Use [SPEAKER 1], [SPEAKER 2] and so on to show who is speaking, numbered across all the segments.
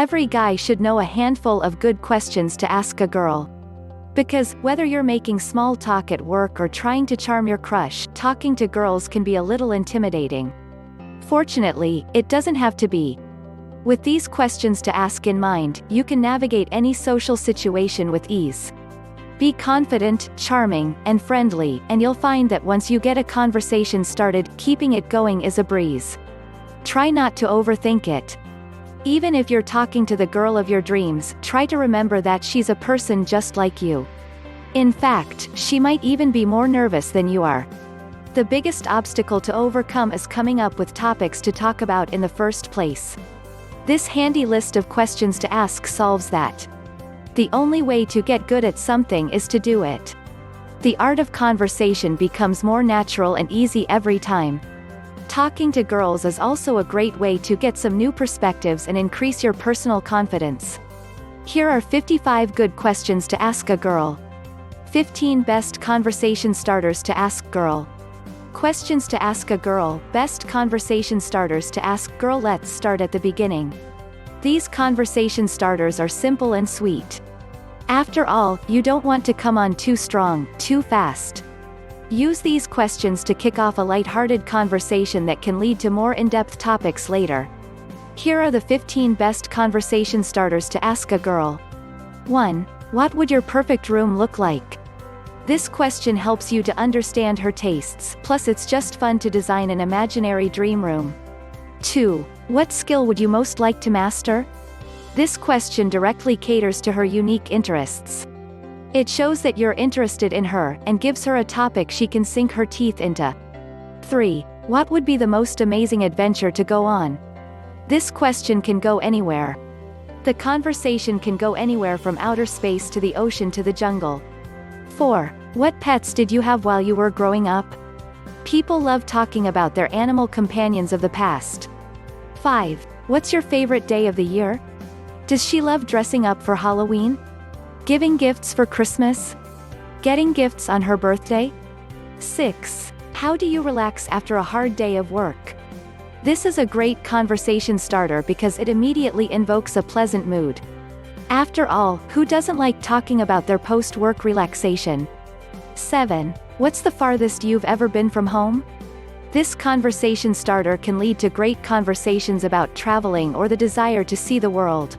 [SPEAKER 1] Every guy should know a handful of good questions to ask a girl. Because, whether you're making small talk at work or trying to charm your crush, talking to girls can be a little intimidating. Fortunately, it doesn't have to be. With these questions to ask in mind, you can navigate any social situation with ease. Be confident, charming, and friendly, and you'll find that once you get a conversation started, keeping it going is a breeze. Try not to overthink it. Even if you're talking to the girl of your dreams, try to remember that she's a person just like you. In fact, she might even be more nervous than you are. The biggest obstacle to overcome is coming up with topics to talk about in the first place. This handy list of questions to ask solves that. The only way to get good at something is to do it. The art of conversation becomes more natural and easy every time. Talking to girls is also a great way to get some new perspectives and increase your personal confidence. Here are 55 good questions to ask a girl. 15 best conversation starters to ask girl. Questions to ask a girl, best conversation starters to ask girl. Let's start at the beginning. These conversation starters are simple and sweet. After all, you don't want to come on too strong, too fast. Use these questions to kick off a light-hearted conversation that can lead to more in-depth topics later. Here are the 15 best conversation starters to ask a girl. 1. What would your perfect room look like? This question helps you to understand her tastes, plus it's just fun to design an imaginary dream room. 2. What skill would you most like to master? This question directly caters to her unique interests. It shows that you're interested in her, and gives her a topic she can sink her teeth into. 3. What would be the most amazing adventure to go on? This question can go anywhere. The conversation can go anywhere from outer space to the ocean to the jungle. 4. What pets did you have while you were growing up? People love talking about their animal companions of the past. 5. What's your favorite day of the year? Does she love dressing up for Halloween? Giving gifts for Christmas? Getting gifts on her birthday? 6. How do you relax after a hard day of work? This is a great conversation starter because it immediately invokes a pleasant mood. After all, who doesn't like talking about their post-work relaxation? 7. What's the farthest you've ever been from home? This conversation starter can lead to great conversations about traveling or the desire to see the world.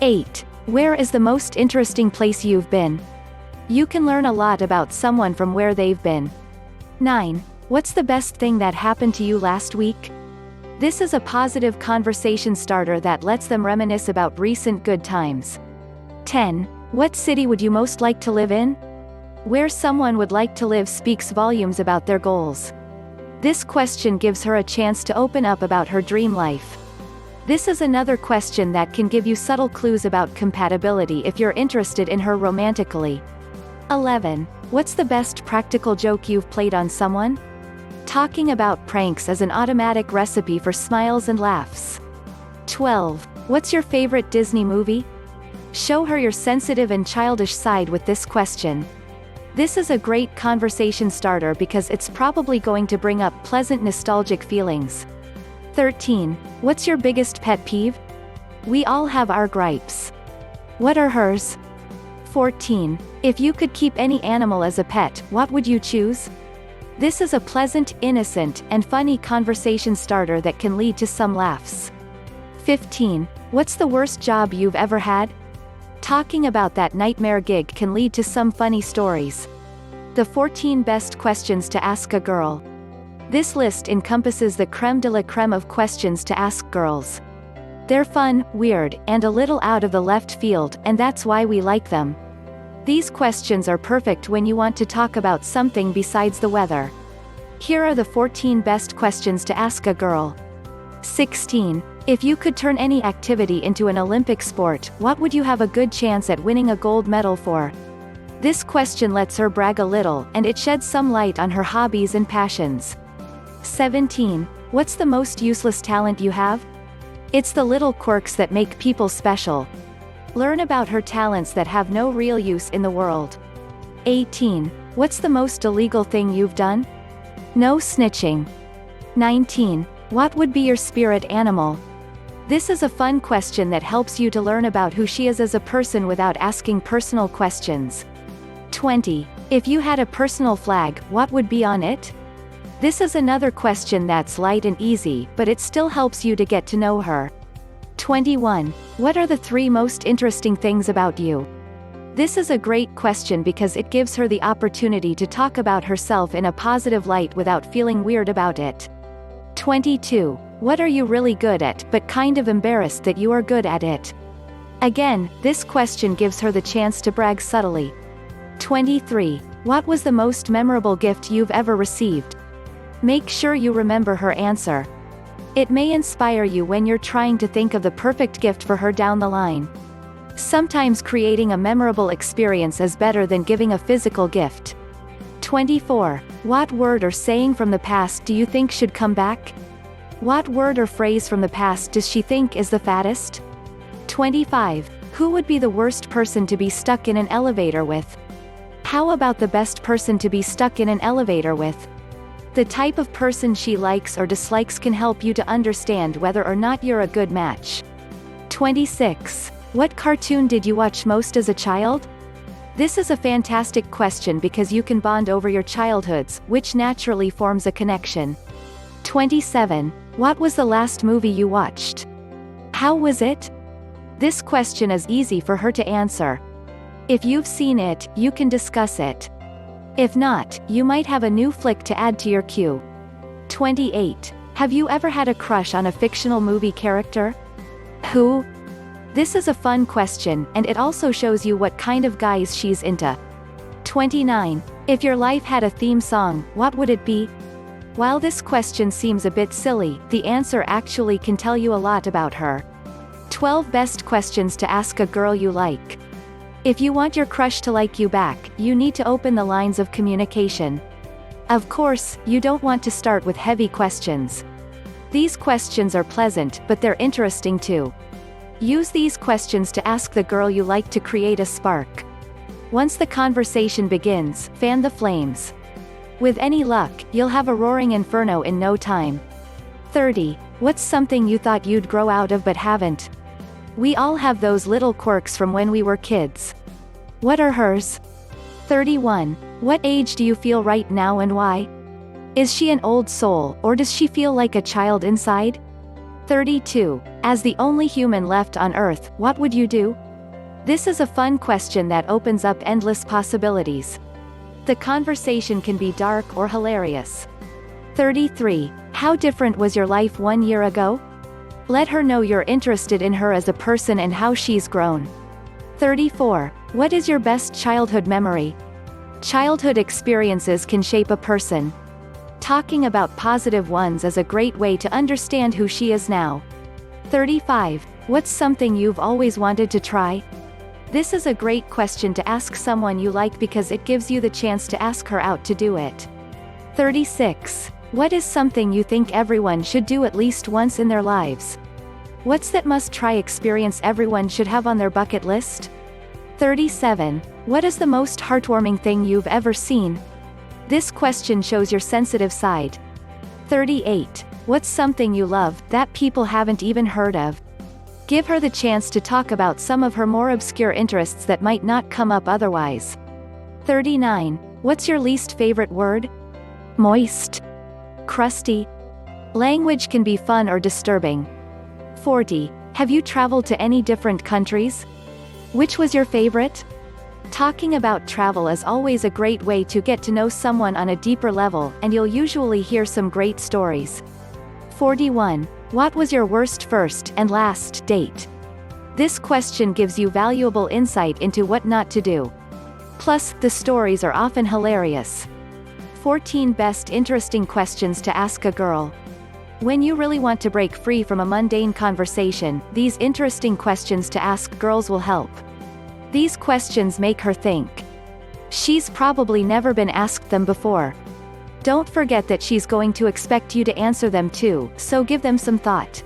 [SPEAKER 1] 8. Where is the most interesting place you've been? You can learn a lot about someone from where they've been. 9. What's the best thing that happened to you last week? This is a positive conversation starter that lets them reminisce about recent good times. 10. What city would you most like to live in? Where someone would like to live speaks volumes about their goals. This question gives her a chance to open up about her dream life. This is another question that can give you subtle clues about compatibility if you're interested in her romantically. 11. What's the best practical joke you've played on someone? Talking about pranks is an automatic recipe for smiles and laughs. 12. What's your favorite Disney movie? Show her your sensitive and childish side with this question. This is a great conversation starter because it's probably going to bring up pleasant nostalgic feelings. 13. What's your biggest pet peeve? We all have our gripes. What are hers? 14. If you could keep any animal as a pet, what would you choose? This is a pleasant, innocent, and funny conversation starter that can lead to some laughs. 15. What's the worst job you've ever had? Talking about that nightmare gig can lead to some funny stories. The 14 best questions to ask a girl. This list encompasses the creme de la creme of questions to ask girls. They're fun, weird, and a little out of the left field, and that's why we like them. These questions are perfect when you want to talk about something besides the weather. Here are the 14 best questions to ask a girl. 16. If you could turn any activity into an Olympic sport, what would you have a good chance at winning a gold medal for? This question lets her brag a little, and it sheds some light on her hobbies and passions. 17. What's the most useless talent you have? It's the little quirks that make people special. Learn about her talents that have no real use in the world. 18. What's the most illegal thing you've done? No snitching. 19. What would be your spirit animal? This is a fun question that helps you to learn about who she is as a person without asking personal questions. 20. If you had a personal flag, what would be on it? This is another question that's light and easy, but it still helps you to get to know her. 21. What are the 3 most interesting things about you? This is a great question because it gives her the opportunity to talk about herself in a positive light without feeling weird about it. 22. What are you really good at, but kind of embarrassed that you are good at it? Again, this question gives her the chance to brag subtly. 23. What was the most memorable gift you've ever received? Make sure you remember her answer. It may inspire you when you're trying to think of the perfect gift for her down the line. Sometimes creating a memorable experience is better than giving a physical gift. 24. What word or saying from the past do you think should come back? What word or phrase from the past does she think is the fattest? 25. Who would be the worst person to be stuck in an elevator with? How about the best person to be stuck in an elevator with? The type of person she likes or dislikes can help you to understand whether or not you're a good match. 26. What cartoon did you watch most as a child? This is a fantastic question because you can bond over your childhoods, which naturally forms a connection. 27. What was the last movie you watched? How was it? This question is easy for her to answer. If you've seen it, you can discuss it. If not, you might have a new flick to add to your queue. 28. Have you ever had a crush on a fictional movie character? Who? This is a fun question, and it also shows you what kind of guys she's into. 29. If your life had a theme song, what would it be? While this question seems a bit silly, the answer actually can tell you a lot about her. 12 best questions to ask a girl you like. If you want your crush to like you back, you need to open the lines of communication. Of course, you don't want to start with heavy questions. These questions are pleasant, but they're interesting too. Use these questions to ask the girl you like to create a spark. Once the conversation begins, fan the flames. With any luck, you'll have a roaring inferno in no time. 30. What's something you thought you'd grow out of but haven't? We all have those little quirks from when we were kids. What are hers? 31. What age do you feel right now and why? Is she an old soul, or does she feel like a child inside? 32. As the only human left on Earth, what would you do? This is a fun question that opens up endless possibilities. The conversation can be dark or hilarious. 33. How different was your life 1 year ago? Let her know you're interested in her as a person and how she's grown. 34. What is your best childhood memory? Childhood experiences can shape a person. Talking about positive ones is a great way to understand who she is now. 35. What's something you've always wanted to try? This is a great question to ask someone you like because it gives you the chance to ask her out to do it. 36. What is something you think everyone should do at least once in their lives? What's that must-try experience everyone should have on their bucket list? 37. What is the most heartwarming thing you've ever seen? This question shows your sensitive side. 38. What's something you love, that people haven't even heard of? Give her the chance to talk about some of her more obscure interests that might not come up otherwise. 39. What's your least favorite word? Moist. Crusty. Language can be fun or disturbing. 40. Have you traveled to any different countries? Which was your favorite? Talking about travel is always a great way to get to know someone on a deeper level, and you'll usually hear some great stories. 41. What was your worst first and last date? This question gives you valuable insight into what not to do. Plus, the stories are often hilarious. 14 best interesting questions to ask a girl. When you really want to break free from a mundane conversation, these interesting questions to ask girls will help. These questions make her think. She's probably never been asked them before. Don't forget that she's going to expect you to answer them too, so give them some thought.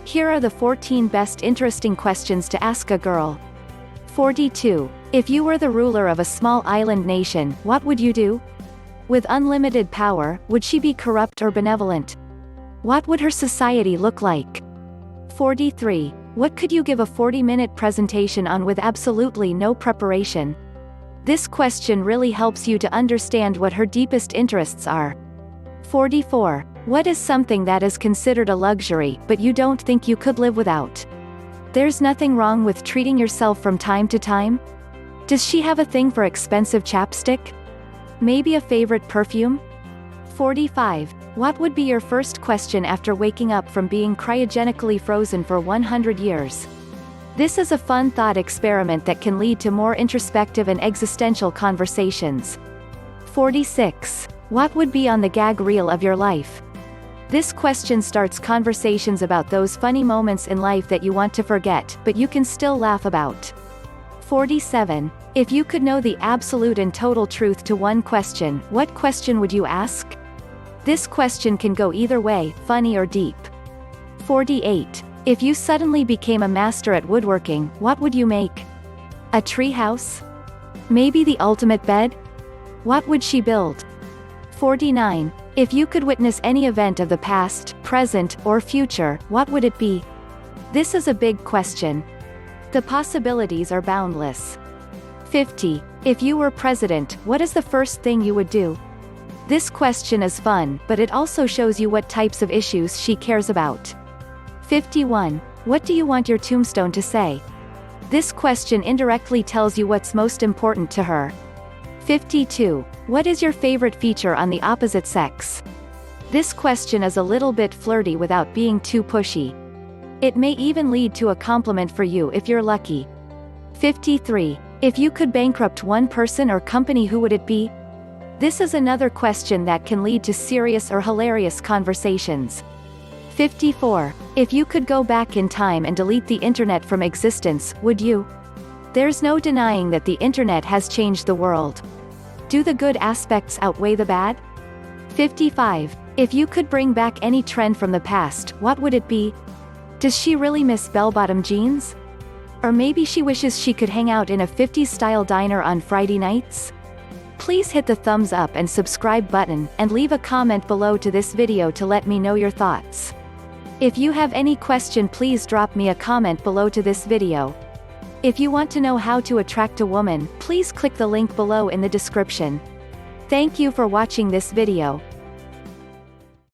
[SPEAKER 1] Here are the 14 best interesting questions to ask a girl. 42. If you were the ruler of a small island nation, what would you do? With unlimited power, would she be corrupt or benevolent? What would her society look like? 43. What could you give a 40-minute presentation on with absolutely no preparation? This question really helps you to understand what her deepest interests are. 44. What is something that is considered a luxury but you don't think you could live without? There's nothing wrong with treating yourself from time to time. Does she have a thing for expensive chapstick? Maybe a favorite perfume? 45. What would be your first question after waking up from being cryogenically frozen for 100 years? This is a fun thought experiment that can lead to more introspective and existential conversations. 46. What would be on the gag reel of your life? This question starts conversations about those funny moments in life that you want to forget, but you can still laugh about. 47. If you could know the absolute and total truth to one question, what question would you ask? This question can go either way, funny or deep. 48. If you suddenly became a master at woodworking, what would you make? A tree house? Maybe the ultimate bed? What would she build? 49. If you could witness any event of the past, present, or future, what would it be? This is a big question. The possibilities are boundless. 50. If you were president, what is the first thing you would do? This question is fun, but it also shows you what types of issues she cares about. 51. What do you want your tombstone to say? This question indirectly tells you what's most important to her. 52. What is your favorite feature on the opposite sex? This question is a little bit flirty without being too pushy. It may even lead to a compliment for you if you're lucky. 53. If you could bankrupt one person or company, who would it be? This is another question that can lead to serious or hilarious conversations. 54. If you could go back in time and delete the internet from existence, would you? There's no denying that the internet has changed the world. Do the good aspects outweigh the bad? 55. If you could bring back any trend from the past, what would it be? Does she really miss bell-bottom jeans? Or maybe she wishes she could hang out in a 50s-style diner on Friday nights? Please hit the thumbs up and subscribe button, and leave a comment below to this video to let me know your thoughts. If you have any question, please drop me a comment below to this video. If you want to know how to attract a woman, please click the link below in the description. Thank you for watching this video.